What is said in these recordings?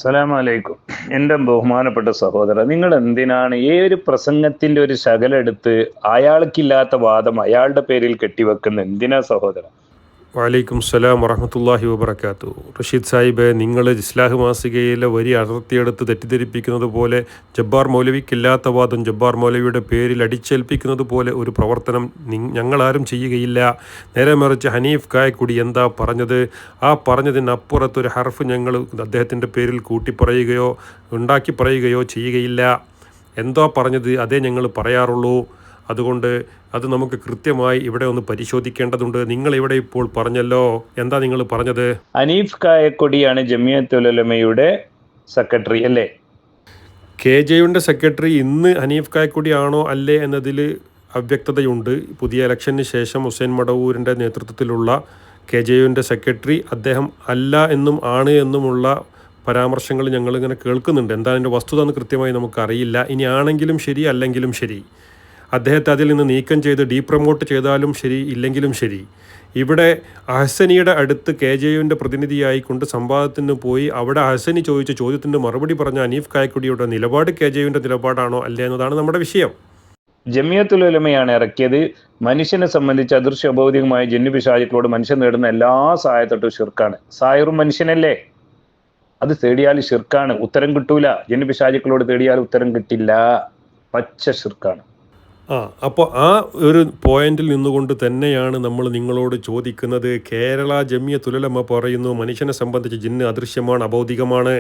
അസ്സലാമലൈക്കും. എൻ്റെ ബഹുമാനപ്പെട്ട സഹോദര, നിങ്ങൾ എന്തിനാണ് ഒരു പ്രസംഗത്തിന്റെ ഒരു ശകലെടുത്ത് അയാൾക്കില്ലാത്ത വാദം അയാളുടെ പേരിൽ കെട്ടിവെക്കുന്ന എന്തിനാ സഹോദര? വലൈക്കും സലാം വറഹമത്തല്ലാഹി വബർക്കാത്തു. റഷീദ് സാഹിബ്, നിങ്ങൾ ഇസ്ലാഹ് മാസികയിലെ വരി അടർത്തിയെടുത്ത് തെറ്റിദ്ധരിപ്പിക്കുന്നത് പോലെ ജബ്ബാർ മൗലവിക്കില്ലാത്ത വാദം ജബ്ബാർ മൗലവിയുടെ പേരിൽ അടിച്ചേൽപ്പിക്കുന്നത് പോലെ ഒരു പ്രവർത്തനം ഞങ്ങളാരും ചെയ്യുകയില്ല. നേരെ മറിച്ച് ഹനീഫ് കായക്കുടി എന്താ പറഞ്ഞത്, ആ പറഞ്ഞതിനപ്പുറത്തൊരു ഹർഫ് ഞങ്ങൾ അദ്ദേഹത്തിൻ്റെ പേരിൽ കൂട്ടി പറയുകയോ ഉണ്ടാക്കി പറയുകയോ ചെയ്യുകയില്ല. എന്തോ പറഞ്ഞത് അതേ ഞങ്ങൾ പറയാറുള്ളൂ. അതുകൊണ്ട് അത് നമുക്ക് കൃത്യമായി ഇവിടെ ഒന്ന് പരിശോധിക്കേണ്ടതുണ്ട്. നിങ്ങൾ ഇവിടെ ഇപ്പോൾ പറഞ്ഞല്ലോ, എന്താ നിങ്ങൾ പറഞ്ഞത്? ഹനീഫ് കായക്കൊടിയാണ് ജമിയത്തുൽ ഉലമയുടെ സെക്രട്ടറി അല്ലേ? KJയുടെ സെക്രട്ടറി ഇന്ന് ഹനീഫ് കായക്കൊടി ആണോ അല്ലേ എന്നതിൽ അവ്യക്തതയുണ്ട്. പുതിയ ഇലക്ഷന് ശേഷം ഹുസൈൻ മടവൂരിൻ്റെ നേതൃത്വത്തിലുള്ള KJയുടെ സെക്രട്ടറി അദ്ദേഹം അല്ല എന്നും ആണ് എന്നുമുള്ള പരാമർശങ്ങൾ ഞങ്ങളിങ്ങനെ കേൾക്കുന്നുണ്ട്. എന്താ അതിൻ്റെ വസ്തുത എന്ന് കൃത്യമായി നമുക്കറിയില്ല. ഇനി ആണെങ്കിലും ശരി അല്ലെങ്കിലും ശരി, അദ്ദേഹത്തെ അതിൽ നിന്ന് നീക്കം ചെയ്ത് ഡീപ്രമോട്ട് ചെയ്താലും ശരി ഇല്ലെങ്കിലും ശരി, ഇവിടെ അഹ്സനിയുടെ അടുത്ത് KJയുടെ പ്രതിനിധിയായിക്കൊണ്ട് സംവാദത്തിന് പോയി അവിടെ അഹ്സനി ചോദിച്ച ചോദ്യത്തിൻ്റെ മറുപടി പറഞ്ഞ ഹനീഫ് കായക്കുടിയുടെ നിലപാട് KJയുടെ നിലപാടാണോ അല്ലേ എന്നതാണ് നമ്മുടെ വിഷയം. ജമിയത്തുൽ ഉലമയാണ് ഇറക്കിയത്. മനുഷ്യനെ സംബന്ധിച്ച് അദൃശ്യ അഭൗതികമായ ജിന്നു പിശാചുക്കളോട് മനുഷ്യൻ നേടുന്ന എല്ലാ സഹായത്തൊട്ടും ഷിർക്കാണ്. സായിറും മനുഷ്യനല്ലേ? അത് തേടിയാൽ ഷിർക്കാണ്, ഉത്തരം കിട്ടൂല. ജിന്നു പിശാചുക്കളോട് തേടിയാൽ ഉത്തരം കിട്ടില്ല, പച്ച ഷിർക്കാണ്. അപ്പോൾ ആ ഒരു പോയിന്റിൽ നിന്നുകൊണ്ട് തന്നെയാണ് നമ്മൾ നിങ്ങളോട് ചോദിക്കുന്നത്. കേരള ജമിയത്തുൽ ഉലമ പറയുന്നു മനുഷ്യനെ സംബന്ധിച്ച് ജിന്ന് അദൃശ്യമാണ്, അഭൗതികമാണ്.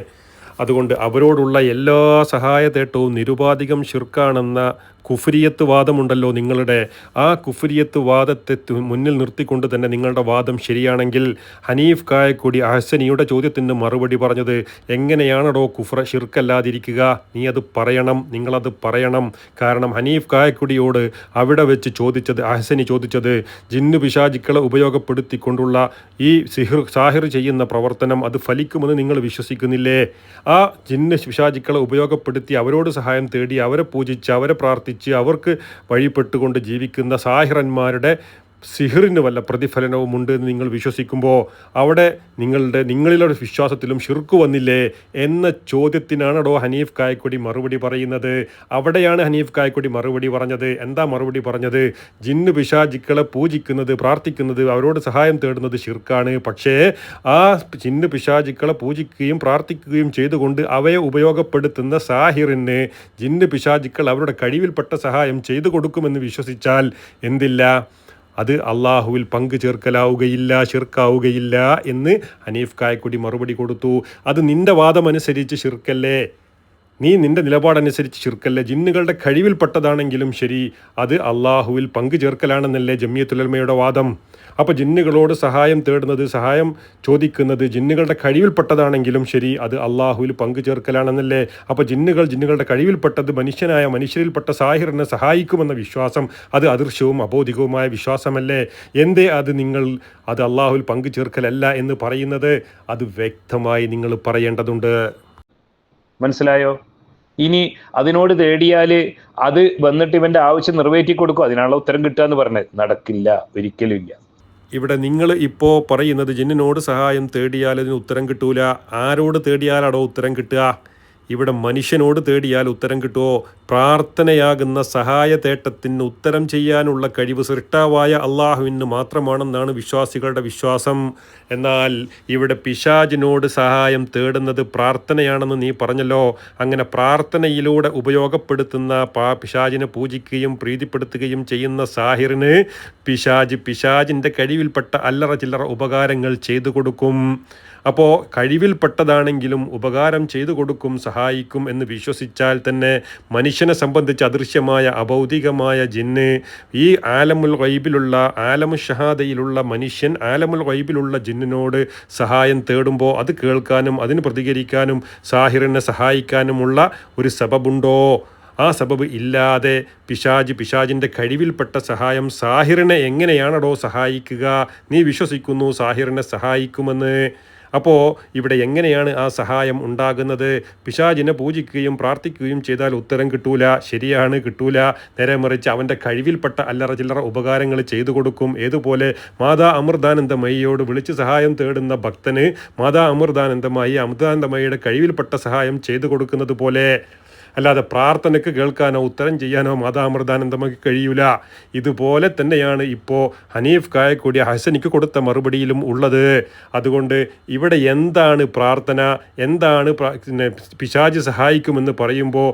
അതുകൊണ്ട് അവരോടുള്ള എല്ലാ സഹായ തേട്ടവും നിരുപാധികം ഷിർക്കാണെന്ന കുഫ്രിയത്ത് വാദമുണ്ടല്ലോ നിങ്ങളുടെ. ആ കുഫ്രിയത്ത് വാദത്തെ മുന്നിൽ നിർത്തിക്കൊണ്ട് തന്നെ നിങ്ങളുടെ വാദം ശരിയാണെങ്കിൽ ഹനീഫ് കായക്കൊടി അഹ്സനിയുടെ ചോദ്യത്തിന് മറുപടി പറഞ്ഞത് എങ്ങനെയാണോ കുഫ്ര ഷിർക്കല്ലാതിരിക്കുക? നീ അത് പറയണം, നിങ്ങളത് പറയണം. കാരണം ഹനീഫ് കായക്കൊടിയോട് അവിടെ വെച്ച് അഹ്സനി ചോദിച്ചത് ജിന്നു പിശാചുക്കളെ ഉപയോഗപ്പെടുത്തിക്കൊണ്ടുള്ള ഈ സാഹിർ ചെയ്യുന്ന പ്രവർത്തനം അത് ഫലിക്കുമെന്ന് നിങ്ങൾ വിശ്വസിക്കുന്നില്ലേ? ആ ജിന്ന് പിശാചുക്കളെ ഉപയോഗപ്പെടുത്തി അവരോട് സഹായം തേടി അവരെ പൂജിച്ച് അവരെ പ്രാർത്ഥിച്ച് അവർക്ക് വഴിപ്പെട്ടുകൊണ്ട് ജീവിക്കുന്ന സാഹിറന്മാരുടെ സിഹിറിന് വല്ല പ്രതിഫലനവും ഉണ്ട് എന്ന് നിങ്ങൾ വിശ്വസിക്കുമ്പോൾ അവിടെ നിങ്ങളിലെ വിശ്വാസത്തിലും ഷിർക്ക് വന്നില്ലേ എന്ന ചോദ്യത്തിനാണോ ഹനീഫ് കായക്കൊടി മറുപടി പറയുന്നത്. അവിടെയാണ് ഹനീഫ് കായക്കൊടി മറുപടി പറഞ്ഞത്. എന്താ മറുപടി പറഞ്ഞത്? ജിന്നു പിശാചുക്കളെ പൂജിക്കുന്നത്, പ്രാർത്ഥിക്കുന്നത്, അവരോട് സഹായം തേടുന്നത് ഷിർക്കാണ്. പക്ഷേ ആ ജിന്നു പിശാചുക്കളെ പൂജിക്കുകയും പ്രാർത്ഥിക്കുകയും ചെയ്തുകൊണ്ട് അവയെ ഉപയോഗപ്പെടുത്തുന്ന സാഹിറിന് ജിന്നു പിശാചുക്കൾ അവരുടെ കഴിവിൽപ്പെട്ട സഹായം ചെയ്തു കൊടുക്കുമെന്ന് വിശ്വസിച്ചാൽ എന്തില്ല, അത് അള്ളാഹുവിൽ പങ്കു ചേർക്കലാവുകയില്ല, ഷിർക്കാവുകയില്ല എന്ന് ഹനീഫ് കായക്കൊടി മറുപടി കൊടുത്തു. അത് നിൻ്റെ വാദമനുസരിച്ച് ഷിർക്കല്ലേ? നിൻ്റെ നിലപാടനുസരിച്ച് ഷിർക്കല്ലേ? ജിന്നുകളുടെ കഴിവിൽപ്പെട്ടതാണെങ്കിലും ശരി, അത് അള്ളാഹുവിൽ പങ്കു ചേർക്കലാണെന്നല്ലേ ജമിയത്തുൽ ഉലമയുടെ വാദം. അപ്പോൾ ജിന്നുകളോട് സഹായം തേടുന്നത്, സഹായം ചോദിക്കുന്നത് ജിന്നുകളുടെ കഴിവിൽപ്പെട്ടതാണെങ്കിലും ശരി, അത് അള്ളാഹുവിൽ പങ്കു ചേർക്കലാണെന്നല്ലേ? അപ്പോൾ ജിന്നുകളുടെ കഴിവിൽപ്പെട്ടത് മനുഷ്യരിൽപ്പെട്ട സാഹിറിനെ സഹായിക്കുമെന്ന വിശ്വാസം അത് അദൃശ്യവും അബോധികവുമായ വിശ്വാസമല്ലേ? എന്തേ അത് അള്ളാഹുവിൽ പങ്കു ചേർക്കലല്ല എന്ന് പറയുന്നത്? അത് വ്യക്തമായി നിങ്ങൾ പറയേണ്ടതുണ്ട്. മനസ്സിലായോ? ഇനി അതിനോട് തേടിയാൽ അത് വന്നിട്ട് ഇവന്റെ ആവശ്യം നിറവേറ്റി കൊടുക്കും, അതിനുള്ള ഉത്തരം കിട്ടുക എന്ന് പറഞ്ഞത് നടക്കില്ല, ഒരിക്കലും ഇല്ല. ഇവിടെ നിങ്ങൾ ഇപ്പോൾ പറയുന്നത് ജിന്നിനോട് സഹായം തേടിയാൽ അതിന് ഉത്തരം കിട്ടൂല. ആരോട് തേടിയാലാണോ ഉത്തരം കിട്ടുക? ഇവിടെ മനുഷ്യനോട് തേടിയാൽ ഉത്തരം കിട്ടുമോ? പ്രാർത്ഥനയാകുന്ന സഹായ തേട്ടത്തിന് ഉത്തരം ചെയ്യാനുള്ള കഴിവ് സൃഷ്ടാവായ അള്ളാഹുവിന് മാത്രമാണെന്നാണ് വിശ്വാസികളുടെ വിശ്വാസം. എന്നാൽ ഇവിടെ പിശാചിനോട് സഹായം തേടുന്നത് പ്രാർത്ഥനയാണെന്ന് നീ പറഞ്ഞല്ലോ. അങ്ങനെ പ്രാർത്ഥനയിലൂടെ ഉപയോഗപ്പെടുത്തുന്ന പിശാചിനെ പൂജിക്കുകയും പ്രീതിപ്പെടുത്തുകയും ചെയ്യുന്ന സാഹിറിന് പിശാചിൻ്റെ കഴിവിൽപ്പെട്ട അല്ലറ ചില്ലറ ഉപകാരങ്ങൾ ചെയ്തു കൊടുക്കും. അപ്പോൾ കഴിവിൽപ്പെട്ടതാണെങ്കിലും ഉപകാരം ചെയ്തു കൊടുക്കും, സഹായിക്കും എന്ന് വിശ്വസിച്ചാൽ തന്നെ മനുഷ്യനെ സംബന്ധിച്ച് അദൃശ്യമായ അഭൗതികമായ ജിന്ന് ഈ ആലമുൽ ഗൈബിലുള്ള ആലമുൽ ഷഹാദയിലുള്ള മനുഷ്യൻ ആലമുൽ ഗൈബിലുള്ള ജിന്നിനോട് സഹായം തേടുമ്പോൾ അത് കേൾക്കാനും അതിന് പ്രതികരിക്കാനും സാഹിറിനെ സഹായിക്കാനുമുള്ള ഒരു സബബുണ്ടോ? ആ സബബ് ഇല്ലാതെ പിശാചിൻ്റെ കഴിവിൽപ്പെട്ട സഹായം സാഹിറിനെ എങ്ങനെയാണോ സഹായിക്കുക? നീ വിശ്വസിക്കുന്നു സാഹിറിനെ സഹായിക്കുമെന്ന്. അപ്പോൾ ഇവിടെ എങ്ങനെയാണ് ആ സഹായം ഉണ്ടാകുന്നത്? പിശാചിനെ പൂജിക്കുകയും പ്രാർത്ഥിക്കുകയും ചെയ്താൽ ഉത്തരം കിട്ടൂല. ശരിയാണ്, കിട്ടൂല. നേരെ മറിച്ച് അവൻ്റെ കഴിവിൽപ്പെട്ട അല്ലറ ചില്ലറ ഉപകാരങ്ങൾ ചെയ്തു കൊടുക്കും. ഏതുപോലെ മാതാ അമൃതാനന്ദമയിയോട് വിളിച്ച് സഹായം തേടുന്ന ഭക്തന് മാതാ അമൃതാനന്ദമയിയുടെ കഴിവിൽപ്പെട്ട സഹായം ചെയ്തു കൊടുക്കുന്നത് പോലെ. അല്ലാതെ പ്രാർത്ഥനയ്ക്ക് കേൾക്കാനോ ഉത്തരം ചെയ്യാനോ മാതാ അമൃതാനന്ദമയ്ക്ക് കഴിയൂല. ഇതുപോലെ തന്നെയാണ് ഇപ്പോൾ ഹനീഫ് കായക്കൊടി ഹസനിക്ക് കൊടുത്ത മറുപടിയിലും ഉള്ളത്. അതുകൊണ്ട് ഇവിടെ എന്താണ് പ്രാർത്ഥന, എന്താണ് പിശാച് സഹായിക്കുമെന്ന് പറയുമ്പോൾ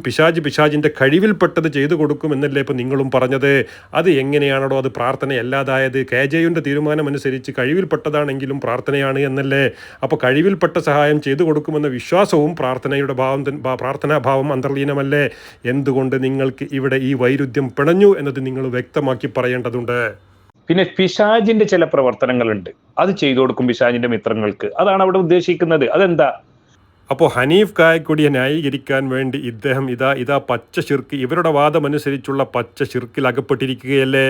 പിശാചിൻ്റെ കഴിവിൽപ്പെട്ടത് ചെയ്തു കൊടുക്കുമെന്നല്ലേ ഇപ്പോൾ നിങ്ങളും പറഞ്ഞത്? അത് എങ്ങനെയാണോ അത് പ്രാർത്ഥനയല്ലാതായത്? KJയുടെ തീരുമാനമനുസരിച്ച് കഴിവിൽപ്പെട്ടതാണെങ്കിലും പ്രാർത്ഥനയാണ് എന്നല്ലേ? അപ്പോൾ കഴിവിൽപ്പെട്ട സഹായം ചെയ്തു കൊടുക്കുമെന്ന വിശ്വാസവും പ്രാർത്ഥനയുടെ പ്രാർത്ഥനാഭാവം അന്തർലീനമല്ലേ? എന്തുകൊണ്ട് നിങ്ങൾക്ക് ഇവിടെ ഈ വൈരുദ്ധ്യം പിണഞ്ഞു എന്നത് നിങ്ങൾ വ്യക്തമാക്കി പറയേണ്ടതുണ്ട്. പിന്നെ പിശാചിന്റെ ചില പ്രവർത്തനങ്ങളുണ്ട്, അത് ചെയ്തു കൊടുക്കും പിശാചിന്റെ മിത്രങ്ങൾക്ക്. അതാണ് അവിടെ ഉദ്ദേശിക്കുന്നത്. അതെന്താ? അപ്പോൾ ഹനീഫ് കായക്കൊടിയെ ന്യായീകരിക്കാൻ വേണ്ടി ഇദ്ദേഹം ഇതാ പച്ച ശിർക്ക്, ഇവരുടെ വാദമനുസരിച്ചുള്ള പച്ച ശിർക്കിൽ അകപ്പെട്ടിരിക്കുകയല്ലേ?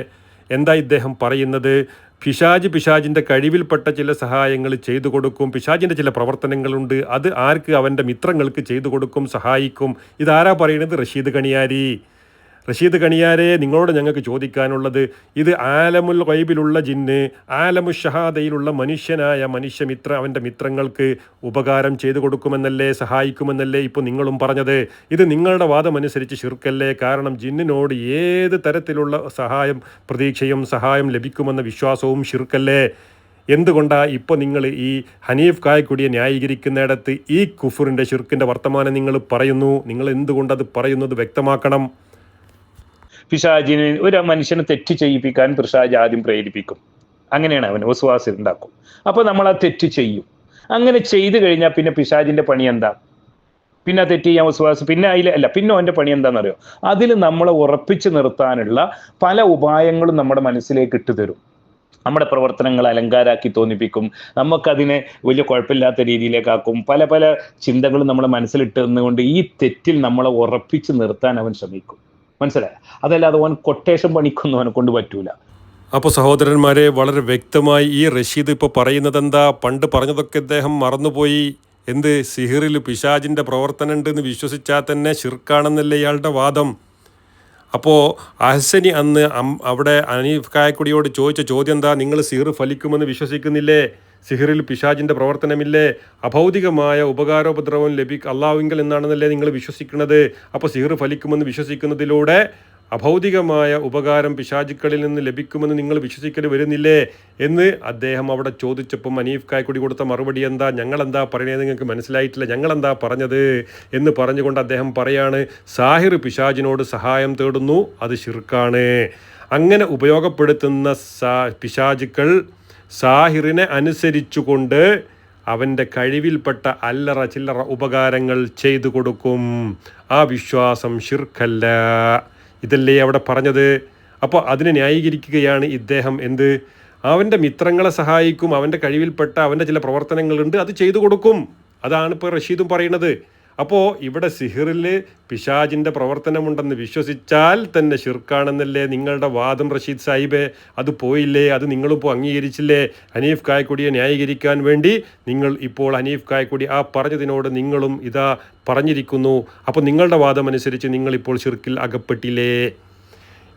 എന്താ ഇദ്ദേഹം പറയുന്നത്? പിശാജിൻ്റെ കഴിവിൽപ്പെട്ട ചില സഹായങ്ങൾ ചെയ്തു കൊടുക്കും, പിശാജിൻ്റെ ചില പ്രവർത്തനങ്ങളുണ്ട്, അത് ആർക്ക്? അവൻ്റെ മിത്രങ്ങൾക്ക് ചെയ്തു കൊടുക്കും, സഹായിക്കും. ഇതാരാ പറയുന്നത്? റഷീദ് കണിയാരെ, നിങ്ങളോട് ഞങ്ങൾക്ക് ചോദിക്കാനുള്ളത്, ഇത് ആലമുൽ ഗൈബിലുള്ള ജിന്ന്, ആലമു ഷഹാദയിലുള്ള മനുഷ്യമിത്ര അവൻ്റെ മിത്രങ്ങൾക്ക് ഉപകാരം ചെയ്തു കൊടുക്കുമെന്നല്ലേ, സഹായിക്കുമെന്നല്ലേ ഇപ്പോൾ നിങ്ങളും പറഞ്ഞത്? ഇത് നിങ്ങളുടെ വാദമനുസരിച്ച് ശിർക്കല്ലേ? കാരണം ജിന്നിനോട് ഏത് തരത്തിലുള്ള പ്രതീക്ഷയും സഹായം ലഭിക്കുമെന്ന വിശ്വാസവും ശിർക്കല്ലേ? എന്തുകൊണ്ടാണ് ഇപ്പോൾ നിങ്ങൾ ഈ ഹനീഫ് കായക്കൊടിയെ ന്യായീകരിക്കുന്നിടത്ത് ഈ കുഫറിൻ്റെ ശിർക്കിൻ്റെ വർത്തമാനം നിങ്ങൾ പറയുന്നു? നിങ്ങൾ എന്തുകൊണ്ടത് പറയുന്നത് വ്യക്തമാക്കണം. പിശാചിന് ഒരു മനുഷ്യനെ തെറ്റ് ചെയ്യിപ്പിക്കാൻ പിശാച് ആദ്യം പ്രേരിപ്പിക്കും. അങ്ങനെയാണ് അവന് വസ്വാസ് ഉണ്ടാക്കും. അപ്പോൾ നമ്മൾ ആ തെറ്റ് ചെയ്യും. അങ്ങനെ ചെയ്തു കഴിഞ്ഞാൽ പിന്നെ പിശാചിന്റെ പണി എന്താ? പിന്നെ തെറ്റ് ചെയ്യാൻ വസ്വാസ്, പിന്നെ പിന്നെ അവൻ്റെ പണി എന്താണെന്നറിയോ? അതിൽ നമ്മളെ ഉറപ്പിച്ചു നിർത്താനുള്ള പല ഉപായങ്ങളും നമ്മുടെ മനസ്സിലേക്ക് ഇട്ടുതരും. നമ്മുടെ പ്രവർത്തനങ്ങൾ അലങ്കാരാക്കി തോന്നിപ്പിക്കും, നമുക്കതിനെ വലിയ കുഴപ്പമില്ലാത്ത രീതിയിലേക്കാക്കും. പല പല ചിന്തകളും നമ്മുടെ മനസ്സിലിട്ട് നിന്നുകൊണ്ട് ഈ തെറ്റിൽ നമ്മളെ ഉറപ്പിച്ചു നിർത്താൻ അവൻ ശ്രമിക്കും. മനസ്സിലായ? അതല്ലാതെ അവൻ കൊട്ടേഷൻ പണിക്കൊന്നും അവനെ കൊണ്ട് പറ്റൂല. അപ്പോൾ സഹോദരന്മാരെ, വളരെ വ്യക്തമായി ഈ റഷീദ് ഇപ്പോൾ പറയുന്നത് എന്താ? പണ്ട് പറഞ്ഞതൊക്കെ അദ്ദേഹം മറന്നുപോയി. എന്ത്? സിഹിറിൽ പിശാചിൻ്റെ പ്രവർത്തനം ഉണ്ടെന്ന് വിശ്വസിച്ചാൽ തന്നെ ശിർക്കാണെന്നല്ലേ ഇയാളുടെ വാദം. അപ്പോൾ അഹ്സനി അന്ന് അവിടെ ഹനീഫ് കായക്കൊടിയോട് ചോദിച്ച ചോദ്യം എന്താ? നിങ്ങൾ സിഹിർ ഫലിക്കുമെന്ന് വിശ്വസിക്കുന്നില്ലേ? സിഹിറിൽ പിശാചിൻ്റെ പ്രവർത്തനമില്ലേ? അഭൗതികമായ ഉപകാരോപദ്രവം അള്ളാഹുവിങ്കൽ എന്നാണെന്നല്ലേ നിങ്ങൾ വിശ്വസിക്കുന്നത്? അപ്പോൾ സിഹിർ ഫലിക്കുമെന്ന് വിശ്വസിക്കുന്നതിലൂടെ അഭൗതികമായ ഉപകാരം പിശാചുക്കളിൽ നിന്ന് ലഭിക്കുമെന്ന് നിങ്ങൾ വിശ്വസിക്കൽ വരുന്നില്ലേ എന്ന് അദ്ദേഹം അവിടെ ചോദിച്ചപ്പം ഹനീഫ് കായക്കൊടി കൊടുത്ത മറുപടി എന്താ? ഞങ്ങളെന്താ പറയുന്നത് നിങ്ങൾക്ക് മനസ്സിലായിട്ടില്ല, ഞങ്ങളെന്താ പറഞ്ഞത് എന്ന് പറഞ്ഞുകൊണ്ട് അദ്ദേഹം പറയാണ്, സാഹിർ പിശാചിനോട് സഹായം തേടുന്നു, അത് ശിർക്കാണ്. അങ്ങനെ ഉപയോഗപ്പെടുത്തുന്ന പിശാചുക്കൾ സാഹിറിനെ അനുസരിച്ചുകൊണ്ട് അവൻ്റെ കഴിവിൽപ്പെട്ട അല്ലറ ചില്ലറ ഉപകാരങ്ങൾ ചെയ്തു കൊടുക്കും. ആ വിശ്വാസം ശിർക്കല്ല. ഇതല്ലേ അവിടെ പറഞ്ഞത്? അപ്പോൾ അതിനെ ന്യായീകരിക്കുകയാണ് ഇദ്ദേഹം. എന്ത്? അവൻ്റെ മിത്രങ്ങളെ സഹായിക്കും, അവൻ്റെ കഴിവിൽപ്പെട്ട അവൻ്റെ ചില പ്രവർത്തനങ്ങളുണ്ട്, അത് ചെയ്തു കൊടുക്കും. അതാണ് ഇപ്പോൾ റഷീദും പറയുന്നത്. അപ്പോൾ ഇവിടെ സിഹിറിൽ പിശാചിൻ്റെ പ്രവർത്തനമുണ്ടെന്ന് വിശ്വസിച്ചാൽ തന്നെ ശിർക്കാണെന്നല്ലേ നിങ്ങളുടെ വാദം റഷീദ് സാഹിബേ? അത് പോയില്ലേ? അത് നിങ്ങളിപ്പോൾ അംഗീകരിച്ചില്ലേ? ഹനീഫ് കായക്കൊടിയെ ന്യായീകരിക്കാൻ വേണ്ടി നിങ്ങൾ ഇപ്പോൾ ഹനീഫ് കായക്കൊടി ആ പറഞ്ഞതിനോട് നിങ്ങളും ഇതാ പറഞ്ഞിരിക്കുന്നു. അപ്പോൾ നിങ്ങളുടെ വാദമനുസരിച്ച് നിങ്ങളിപ്പോൾ ശിർക്കിൽ അകപ്പെട്ടില്ലേ?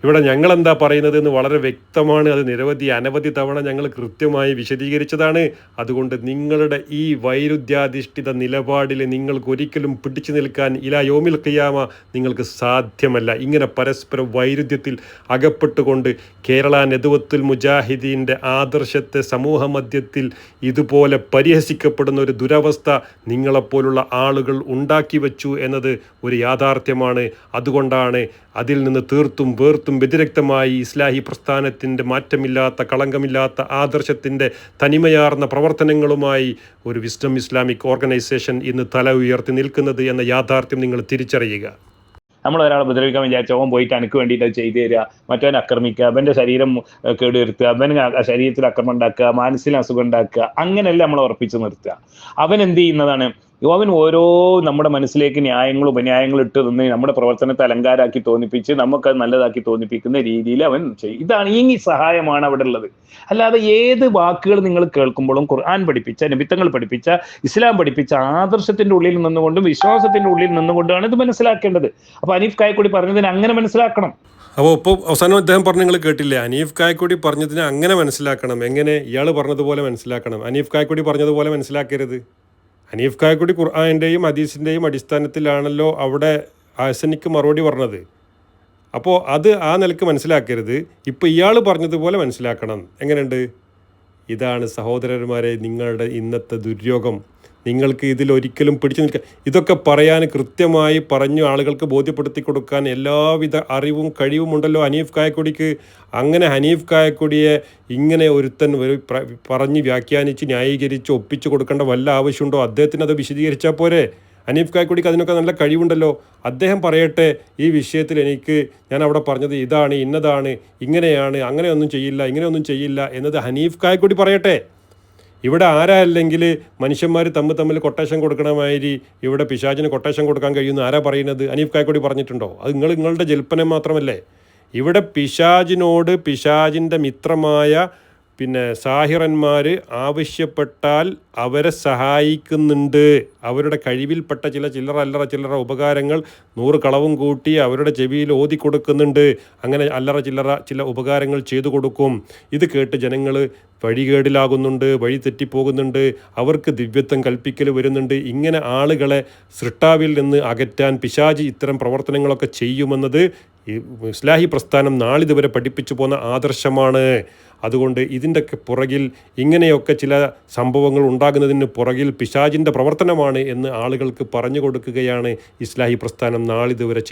ഇവിടെ ഞങ്ങളെന്താ പറയുന്നത് എന്ന് വളരെ വ്യക്തമാണ്. അത് അനവധി തവണ ഞങ്ങൾ കൃത്യമായി വിശദീകരിച്ചതാണ്. അതുകൊണ്ട് നിങ്ങളുടെ ഈ വൈരുദ്ധ്യാധിഷ്ഠിത നിലപാടിൽ നിങ്ങൾക്ക് ഒരിക്കലും പിടിച്ചു നിൽക്കാൻ ഇലാ യൗമിൽ ഖിയാമ നിങ്ങൾക്ക് സാധ്യമല്ല. ഇങ്ങനെ പരസ്പരം വൈരുദ്ധ്യത്തിൽ അകപ്പെട്ടുകൊണ്ട് കേരള നദ്വത്തുൽ മുജാഹിദീൻ്റെ ആദർശത്തെ സമൂഹ മധ്യത്തിൽ ഇതുപോലെ പരിഹസിക്കപ്പെടുന്ന ഒരു ദുരവസ്ഥ നിങ്ങളെപ്പോലുള്ള ആളുകൾ ഉണ്ടാക്കി വച്ചു എന്നത് ഒരു യാഥാർത്ഥ്യമാണ്. അതുകൊണ്ടാണ് അതിൽ നിന്ന് തീർത്തും വ്യതിരക്തമായി ഇസ്ലാഹി പ്രസ്ഥാനത്തിൻ്റെ മാറ്റമില്ലാത്ത കളങ്കമില്ലാത്ത ആദർശത്തിൻ്റെ തനിമയാർന്ന പ്രവർത്തനങ്ങളുമായി ഒരു വിസ്ഡം ഇസ്ലാമിക് ഓർഗനൈസേഷൻ ഇന്ന് തല ഉയർത്തി നിൽക്കുന്നത് എന്ന യാഥാർത്ഥ്യം നിങ്ങൾ തിരിച്ചറിയുക. നമ്മൾ ഒരാളെ ഉപദ്രവിക്കാൻ വിചാരിച്ച അവൻ പോയിട്ട് എനിക്ക് വേണ്ടിയിട്ട് അത് ചെയ്തു തരിക, മറ്റവനെ ആക്രമിക്കുക, അവൻ്റെ ശരീരം കേടുവരുത്തുക, അവന് ശരീരത്തിൽ ആക്രമണം ഉണ്ടാക്കുക, മനസ്സിന് അസുഖം ഉണ്ടാക്കുക, അങ്ങനെയല്ല നമ്മളെ ഉറപ്പിച്ച് നിർത്തുക. അവൻ എന്ത് ചെയ്യുന്നതാണ്? അവൻ ഓരോ നമ്മുടെ മനസ്സിലേക്ക് ന്യായങ്ങളും ഉപന്യായങ്ങളും ഇട്ട് നിന്ന് നമ്മുടെ പ്രവർത്തനത്തെ അലങ്കാരാക്കി തോന്നിപ്പിച്ച് നമുക്കത് നല്ലതാക്കി തോന്നിപ്പിക്കുന്ന രീതിയിൽ അവൻ ചെയ്യും. ഇതാണ് ഈ സഹായമാണ് അവിടെ ഉള്ളത്. അല്ലാതെ ഏത് വാക്കുകൾ നിങ്ങൾ കേൾക്കുമ്പോഴും ഖുർആൻ പഠിപ്പിച്ച, നബിത്തങ്ങൾ പഠിപ്പിച്ച, ഇസ്ലാം പഠിപ്പിച്ച ആദർശത്തിന്റെ ഉള്ളിൽ നിന്നുകൊണ്ടും വിശ്വാസത്തിന്റെ ഉള്ളിൽ നിന്നുകൊണ്ടാണ് ഇത് മനസ്സിലാക്കേണ്ടത്. അപ്പൊ ഹനീഫ് കായക്കൊടി പറഞ്ഞതിന് അങ്ങനെ മനസ്സിലാക്കണം. അപ്പോൾ ഇപ്പോൾ അവസാനം അദ്ദേഹം പറഞ്ഞു, നിങ്ങൾ കേട്ടില്ലേ, ഹനീഫ് കായക്കൊടി പറഞ്ഞതിനെ അങ്ങനെ മനസ്സിലാക്കണം. എങ്ങനെ? ഇയാൾ പറഞ്ഞതുപോലെ മനസ്സിലാക്കണം. ഹനീഫ് കായക്കൊടി പറഞ്ഞതുപോലെ മനസ്സിലാക്കരുത്. ഹനീഫ് കായക്കൊടി ഖുർആൻ്റെയും ഹദീസിൻ്റെയും അടിസ്ഥാനത്തിലാണല്ലോ അവിടെ ഹസനിക്ക് മറുപടി പറഞ്ഞത്. അപ്പോൾ അത് ആ നിലക്ക് മനസ്സിലാക്കരുത്. ഇപ്പോൾ ഇയാൾ പറഞ്ഞതുപോലെ മനസ്സിലാക്കണം. എങ്ങനെയുണ്ട്? ഇതാണ് സഹോദരന്മാരെ നിങ്ങളുടെ ഇന്നത്തെ ദുര്യോഗം. നിങ്ങൾക്ക് ഇതിലൊരിക്കലും പിടിച്ചു നിൽക്കാൻ, ഇതൊക്കെ പറയാൻ കൃത്യമായി പറഞ്ഞു ആളുകൾക്ക് ബോധ്യപ്പെടുത്തി കൊടുക്കാൻ എല്ലാവിധ അറിവും കഴിവുമുണ്ടല്ലോ ഹനീഫ് കായക്കൊടിക്ക്. അങ്ങനെ ഹനീഫ് കായക്കൊടിയെ ഇങ്ങനെ ഒരുത്തൻ പറഞ്ഞ് വ്യാഖ്യാനിച്ച് ന്യായീകരിച്ച് ഒപ്പിച്ചു കൊടുക്കേണ്ട വല്ല ആവശ്യമുണ്ടോ? അദ്ദേഹത്തിന് അത് വിശദീകരിച്ചാൽ പോരെ? ഹനീഫ് കായക്കൊടിക്ക് അതിനൊക്കെ നല്ല കഴിവുണ്ടല്ലോ. അദ്ദേഹം പറയട്ടെ, ഈ വിഷയത്തിൽ ഞാൻ അവിടെ പറഞ്ഞത് ഇതാണ്, ഇന്നതാണ്, ഇങ്ങനെയാണ്, അങ്ങനെയൊന്നും ചെയ്യില്ല, ഇങ്ങനെയൊന്നും ചെയ്യില്ല എന്നത് ഹനീഫ് കായക്കൊടി പറയട്ടെ. ഇവിടെ ആരല്ലെങ്കിൽ മനുഷ്യന്മാർ തമ്മിൽ കൊട്ടേഷൻ കൊടുക്കണമാതിരി ഇവിടെ പിശാചിന് കൊട്ടേഷൻ കൊടുക്കാൻ കഴിയുമെന്ന് ആരാ പറയുന്നത്? ഹനീഫ് കായക്കൊടി പറഞ്ഞിട്ടുണ്ടോ? അത് നിങ്ങളുടെ ജൽപ്പനം മാത്രമല്ലേ. ഇവിടെ പിശാചിനോട് പിശാചിൻ്റെ മിത്രമായ സാഹിറന്മാർ ആവശ്യപ്പെട്ടാൽ അവരെ സഹായിക്കുന്നുണ്ട്. അവരുടെ കഴിവിൽപ്പെട്ട ചില്ലറ ഉപകാരങ്ങൾ 100 കളവും കൂട്ടി അവരുടെ ചെവിയിൽ ഓതി കൊടുക്കുന്നുണ്ട്. അങ്ങനെ ചില ഉപകാരങ്ങൾ ചെയ്തു കൊടുക്കും. ഇത് കേട്ട് ജനങ്ങൾ വഴികേടിലാകുന്നുണ്ട്, വഴി തെറ്റിപ്പോകുന്നുണ്ട്, അവർക്ക് ദിവ്യത്വം കൽപ്പിക്കൽ വരുന്നുണ്ട്. ഇങ്ങനെ ആളുകളെ സൃഷ്ടാവിൽ നിന്ന് അകറ്റാൻ പിശാചി ഇത്തരം പ്രവർത്തനങ്ങളൊക്കെ ചെയ്യുമെന്നത് ഈ ഇസ്ലാഹി പ്രസ്ഥാനം നാളിതുവരെ പഠിപ്പിച്ചു പോന്ന ആദർശമാണ്. അതുകൊണ്ട് ഇതിൻ്റെയൊക്കെ പുറകിൽ ഇങ്ങനെയൊക്കെ ചില സംഭവങ്ങൾ ഉണ്ടാകുന്നതിന് പുറകിൽ പിശാചിൻ്റെ പ്രവർത്തനമാണ് എന്ന് ആളുകൾക്ക് പറഞ്ഞു കൊടുക്കുകയാണ് ഇസ്ലാഹി പ്രസ്ഥാനം നാളിതുവരെ